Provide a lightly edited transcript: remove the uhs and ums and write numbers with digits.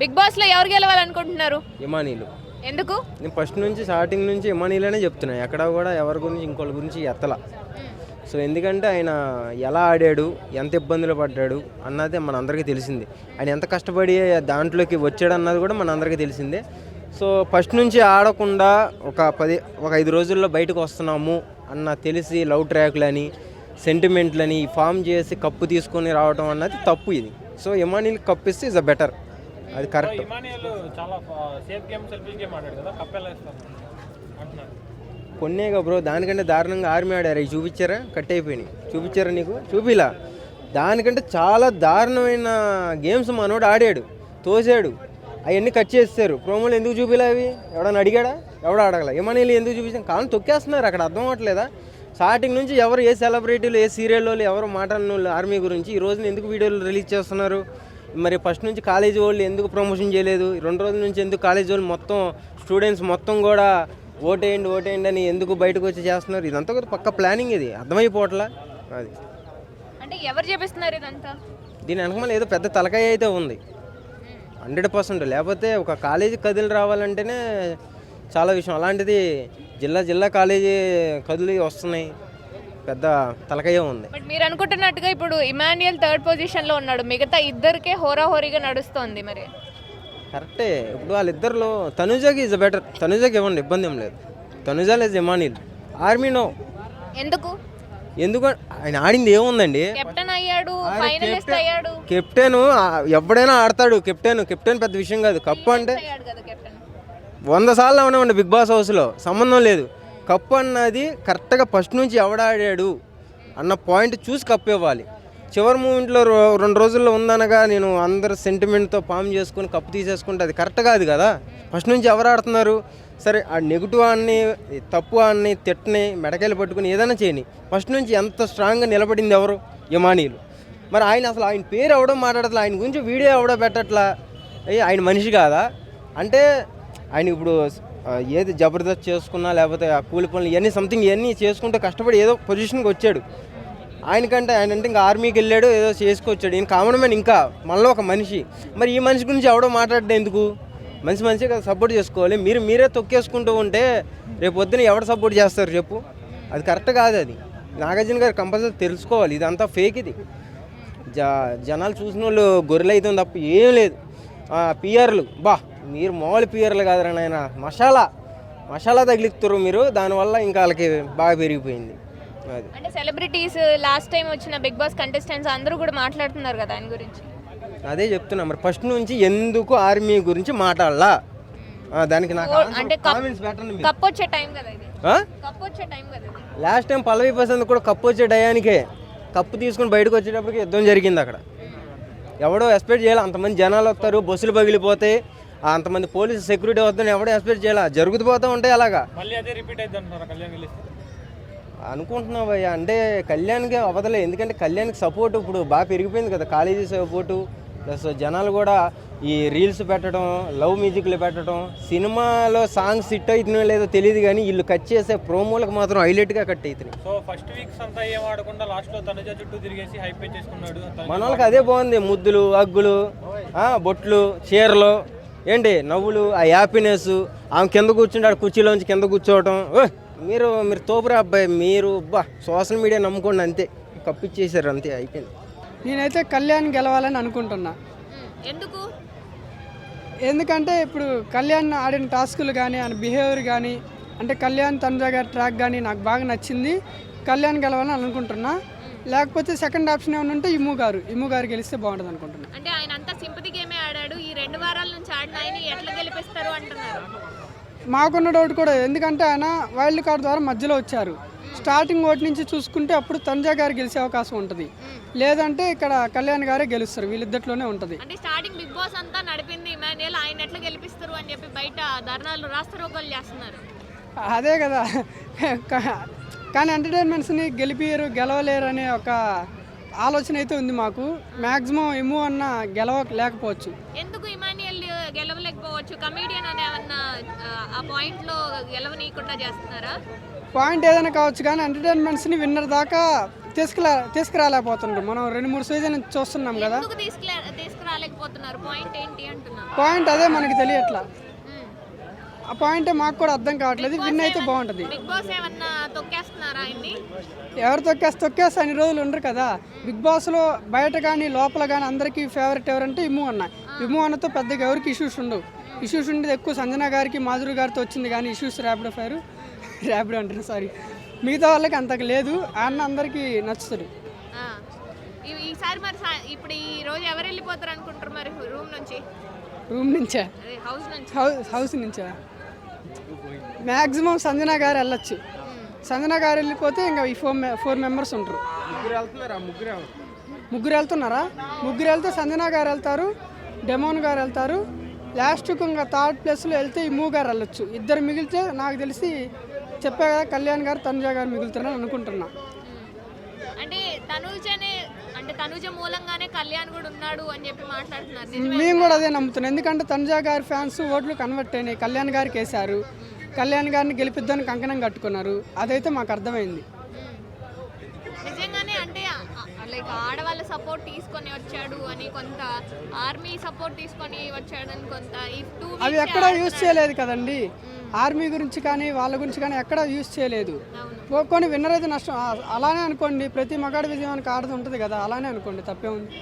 Big boss లో ఎవరు గెలవాలనుకుంటున్నారు? ఇమానీలు. ఎందుకు? నేను ఫస్ట్ నుంచి స్టార్టింగ్ నుంచి ఇమానీలనే చెప్తున్నా, ఎక్కడ కూడా ఎవరి గురించి ఇంకోళ్ళ గురించి ఎత్తల. సో ఎందుకంటే ఆయన ఎలా ఆడాడు, ఎంత ఇబ్బందులు పడ్డాడు అన్నది మనందరికీ తెలిసిందే. ఆయన ఎంత కష్టపడి దాంట్లోకి వచ్చాడు అన్నది కూడా మనందరికీ తెలిసిందే. సో ఫస్ట్ నుంచి ఆడకుండా ఒక 5 రోజుల్లో బయటకు వస్తున్నాము అన్న తెలిసి లవ్ ట్రాక్లని సెంటిమెంట్లని ఫామ్ చేసి కప్పు తీసుకొని రావడం అన్నది తప్పు. ఇది సో ఇమానీలు కప్పిస్తే ఇస్ అ బెటర్, అది కరెక్ట్. కొన్నేగా బ్రో, దానికంటే దారుణంగా ఆర్మీ ఆడారు. అవి చూపించారా? కట్ అయిపోయినాయి. చూపించారా? నీకు చూపిలా? దానికంటే చాలా దారుణమైన గేమ్స్ మనోడు ఆడాడు, తోసాడు. అవన్నీ కట్ చేస్తారు. ప్రోమోలు ఎందుకు చూపిలా? అవి ఎవడన్నా అడిగాడా? ఎవడ అడగల. ఏమని ఎందుకు చూపించాం? కాలం తొక్కేస్తున్నారు. అక్కడ అర్థం అవ్వట్లేదా? స్టార్టింగ్ నుంచి ఎవరు ఏ సెలబ్రిటీలు ఏ సీరియల్ వాళ్ళు ఎవరు మాట్లాడిన వాళ్ళు ఆర్మీ గురించి ఈ రోజున ఎందుకు వీడియోలు రిలీజ్ చేస్తున్నారు? మరి ఫస్ట్ నుంచి కాలేజీ వాళ్ళు ఎందుకు ప్రమోషన్ చేయలేదు? 2 రోజుల నుంచి ఎందుకు కాలేజీ వాళ్ళు మొత్తం స్టూడెంట్స్ మొత్తం కూడా ఓటేయండి అని ఎందుకు బయటకు వచ్చి చేస్తున్నారు? ఇదంతా కూడా పక్క ప్లానింగ్. ఇది అర్థమైపోవట్లా. అది అంటే ఎవరు చేపిస్తున్నారు ఇదంతా? దీని వెనకమల ఏదో పెద్ద తలకాయ అయితే ఉంది 100%. లేకపోతే ఒక కాలేజీ కదిలి రావాలంటేనే చాలా విషయం. అలాంటిది జిల్లా కాలేజీ కదిలి వస్తున్నాయి, పెద్ద తలకాయ ఉంది. బట్ మీరు అనుకుంటున్నట్టుగా ఇప్పుడు ఇమాన్యుయల్ 3rd పొజిషన్లో ఉన్నాడు, మిగతా ఇద్దరికే హోరాహోరీగా నడుస్తోంది. మరి కరెక్టే. ఇప్పుడు వాళ్ళిద్దరిలో తనుజాకి ఈజ్ బెటర్. తనుజాకి ఇవ్వండి, ఇబ్బంది ఏం లేదు. తనుజా లేదు ఇమానీల్. Army no. ఎందుకు? ఆయన ఆడింది ఏముందండి? కెప్టెన్ అయ్యాడు, ఫైనలిస్ట్ అయ్యాడు. కెప్టెన్ ఎవడైనా ఆడతాడు. కెప్టెన్ పెద్ద విషయం కాదు. కప్పు అంటే 100 సార్లు అవునామండి బిగ్ బాస్ హౌస్లో, సంబంధం లేదు. కప్పు అన్నది కరెక్ట్గా ఫస్ట్ నుంచి ఎవడాడాడు అన్న పాయింట్ చూసి కప్పు ఇవ్వాలి. చివరి మూమెంట్లో 2 రోజుల్లో ఉందనగా నేను అందరు సెంటిమెంట్తో పామ్ చేసుకుని కప్పు తీసేసుకుంటే అది కరెక్ట్ కాదు కదా. ఫస్ట్ నుంచి ఎవరు ఆడుతున్నారు? సరే, ఆ నెగిటివ్ ఆడిని, తప్పు ఆడిని, తిట్టని, మెడకాయలు పట్టుకుని ఏదైనా చేయని ఫస్ట్ నుంచి ఎంత స్ట్రాంగ్గా నిలబడింది ఎవరు? ఇమానీలు. మరి ఆయన పేరు ఎవడో మాట్లాడట్లా, ఆయన గురించి వీడియో ఎవడో పెట్టట్లా. ఆయన మనిషి కాదా? అంటే ఆయన ఇప్పుడు ఏది జబర్దస్త్ చేసుకున్నా లేకపోతే ఆ కూలి పనులు ఇవన్నీ చేసుకుంటూ కష్టపడి ఏదో పొజిషన్కి వచ్చాడు. ఆయన అంటే ఇంకా ఆర్మీకి వెళ్ళాడు, ఏదో చేసుకొచ్చాడు. ఈయన కామన్ మ్యాన్, ఇంకా మనలో ఒక మనిషి. మరి ఈ మనిషి గురించి ఎవడో మాట్లాడడం ఎందుకు? మంచిగా సపోర్ట్ చేసుకోవాలి. మీరే తొక్కేసుకుంటూ ఉంటే రేపు పొద్దున ఎవరు సపోర్ట్ చేస్తారు చెప్పు? అది కరెక్ట్ కాదు. అది నాగార్జున గారు కంపల్సరీ తెలుసుకోవాలి. ఇదంతా ఫేక్. ఇది జనాలు చూసిన వాళ్ళు గొర్రెలు అవుతుంది తప్ప ఏం లేదు. పిఆర్లు మీరు మామూలు పిఆర్లు కాదురా నాయన, మసాలా తగిలిస్తారు మీరు. దానివల్ల ఇంకా వాళ్ళకి బాగా పెరిగిపోయింది. అది అంటే సెలబ్రిటీస్ లాస్ట్ టైం వచ్చిన బిగ్ బాస్ కంటెస్టెంట్స్ అందరూ కూడా మాట్లాడుతున్నారు కదా ఆయన గురించి. అదే చెప్తున్నా. మరి ఫస్ట్ నుంచి ఎందుకు ఆర్మీ గురించి మాట్లాడాలా? దానికి నాకు కప్ వచ్చే టైం కదా ఇది. కప్ వచ్చే టైం కదా. లాస్ట్ టైం పల్లవి ప్రశాంత్ కూడా కప్పు వచ్చే టయానికే కప్పు తీసుకుని బయటకు వచ్చేటప్పటికి యుద్ధం జరిగింది అక్కడ. ఎవడో ఎక్స్పెక్ట్ చేయాలి. అంతమంది జనాలు వస్తారు, బస్సులు పగిలిపోతాయి, అంతమంది పోలీసు సెక్యూరిటీ వద్దని ఎవడో ఎక్స్పెక్ట్ చేయాలి. జరుగుతూ ఉంటాయి అలాగా. అనుకుంటున్నావు భయ్యా. అంటే కళ్యాణ్కి అవదలే. ఎందుకంటే కళ్యాణ్కి సపోర్ట్ ఇప్పుడు బాగా పెరిగిపోయింది కదా, కాలేజీ సపోర్టు ప్లస్ జనాలు కూడా ఈ రీల్స్ పెట్టడం, లవ్ మ్యూజిక్లు పెట్టడం. సినిమాలో సాంగ్స్ హిట్ అవుతున్నాయో లేదో తెలియదు కానీ వీళ్ళు కట్ చేసే ప్రోమోలకు మాత్రం హైలైట్గా కట్ అవుతున్నాయి. సో ఫస్ట్ వీక్స్ అంతా ఏం ఆడకుండా లాస్ట్లో తనుజ చుట్టూ తిరిగేసి హైప్ చేసుకున్నాడు. మన వాళ్ళకి అదే బాగుంది. ముద్దులు, అగ్గులు, బొట్లు, చీరలు, ఏంటి నవ్వులు, ఆ హ్యాపీనెస్. ఆమె కింద కూర్చుంటాడు, కుర్చీలోంచి కింద కూర్చోవటం. మీరు తోపురా అబ్బాయి. మీరు సోషల్ మీడియా నమ్ముకోండి అంతే. కప్పిచ్చేసారు అంతే, అయిపోయింది. నేనైతే కళ్యాణ్ గెలవాలని అనుకుంటున్నా. ఎందుకంటే ఇప్పుడు కళ్యాణ్ ఆడిన టాస్కులు కానీ ఆయన బిహేవియర్ కానీ, అంటే కళ్యాణ్ తనుజ గారి ట్రాక్ కానీ నాకు బాగా నచ్చింది. కళ్యాణ్ గెలవాలని అనుకుంటున్నా. లేకపోతే సెకండ్ ఆప్షన్ ఏమైనా ఉంటే ఇమ్ము గారు గెలిస్తే బాగుంటుంది అనుకుంటున్నా. అంటే ఆయన అంతా సింపతి గేమే ఆడాడు. ఈ 2 వారాల నుంచి ఆడిన ఆయన ఎట్లా గెలిపిస్తారు అంటున్నారు. మాకున్న డౌట్ కూడా, ఎందుకంటే ఆయన వైల్డ్ కార్డ్ ద్వారా మధ్యలో వచ్చారు. స్టార్టింగ్ ఓటు నుంచి చూసుకుంటే అప్పుడు తనుజ గారు గెలిచే అవకాశం ఉంటుంది, లేదంటే ఇక్కడ కళ్యాణ్ గారే గెలుస్తారు. వీళ్ళిద్దరిలోనే ఉంటుంది. అంటే స్టార్టింగ్ బిగ్ బాస్ అంతా నడిపింది ఇమాన్యుయల్. ఆయన ఎట్లా గెలిపిస్తారు అని చెప్పి బయట ధర్నాలు, రాస్తారోకోలు చేస్తున్నారు. అదే కదా. కానీ ఎంటర్టైన్మెంట్స్ని గెలవలేరు అనే ఒక ఆలోచన అయితే ఉంది మాకు. మ్యాక్సిమం ఇమ్ము అన్న గెలవలేకపోవచ్చు. ఎందుకు ఇమాన్యుయల్ గెలవలేకపోవచ్చు? కమీడియన్ అనే ఆ పాయింట్లో గెలవనీయకుండా చేస్తున్నారా? పాయింట్ ఏదైనా కావచ్చు కానీ ఎంటర్టైన్మెంట్స్ని విన్నర్ దాకా తీసుకురాలేకపోతుండ్రు. మనం 2-3 సీజన్ నుంచి చూస్తున్నాం కదా. ఎందుకు తీసుకురాలేకపోతున్నారు? పాయింట్ ఏంటి అంటున్నా. పాయింట్ అదే మనకి తెలియట్లా. ఆ పాయింటే మాకు కూడా అర్థం కావట్లేదు. విన్ అయితే బాగుంటుంది. బిగ్ బాస్ ఏమన్నా తొక్కేస్తున్నారా ఆయన్ని? ఎవరు తొక్కేస్తే అన్ని రోజులు ఉండరు కదా. బిగ్ బాస్లో బయట కానీ లోపల కానీ అందరికీ ఫేవరెట్ ఎవరంటే ఇమ్ము అన్న. ఇమ్ము అన్నతో పెద్దగా ఎవరికి ఇష్యూస్ ఉండవు. ఇష్యూస్ ఉండేది ఎక్కువ సంజన గారికి, మాధురి గారితో వచ్చింది కానీ ఇష్యూస్ ర్యాపిడో అంటారు సారీ, మిగతా వాళ్ళకి అంతకు లేదు. అన్న అందరికీ నచ్చుతాడు. ఈసారి మరి ఇప్పుడు ఈ రోజు ఎవరు వెళ్ళిపోతారు అనుకుంటారు మరి రూమ్ నుంచా? హౌస్ నుంచా? మ్యాక్సిమం సంజన గారు వెళ్ళొచ్చు. సంజన గారు వెళ్ళిపోతే ఇంకా ఈ 4 మెంబర్స్ ఉంటారు. ముగ్గురు వెళ్తున్నారా? ముగ్గురు వెళ్తే సంజన గారు వెళ్తారు, డెమోన్ గారు వెళ్తారు. లాస్ట్కు ఇంకా 3rd ప్లేస్లో వెళ్తే ఈ మూవ్ గారు వెళ్ళొచ్చు. 2 మిగిలితే నాకు తెలిసి చెప్పా కదా కళ్యాణ్ గారు, తనుజ గారు మిగులుతారని అనుకుంటున్నా. అంటే తనుజ మూలంగానే కళ్యాణ్ కూడా ఉన్నాడు అని చెప్పి మాట్లాడుతున్నారు. మేము కూడా అదే నమ్ముతున్నాం. ఎందుకంటే తనుజ గారి ఫ్యాన్స్ ఓట్లు కన్వర్ట్ అయినాయి, కళ్యాణ్ గారికి వేశారు. కళ్యాణ్ గారిని గెలిపిద్దామని కంకణం కట్టుకున్నారు. అదైతే మాకు అర్థమైంది. నిజంగానే అంటే లైక్ ఆడవాళ్ళ సపోర్ట్ తీసుకొని వచ్చాడు అని కొంత, ఆర్మీ సపోర్ట్ తీసుకొని వచ్చాడు అని కొంత. అవి ఎక్కడ యూజ్ చేయలేదు కదండి. ఆర్మీ గురించి కానీ వాళ్ళ గురించి కానీ ఎక్కడ యూజ్ చేయలేదు. కొన్ని విన్నర్ అయితే నష్టం అలానే అనుకోండి. ప్రతి మగాడి విజయానికి ఆడదు ఉంటుంది కదా, అలానే అనుకోండి, తప్పే ఉంది.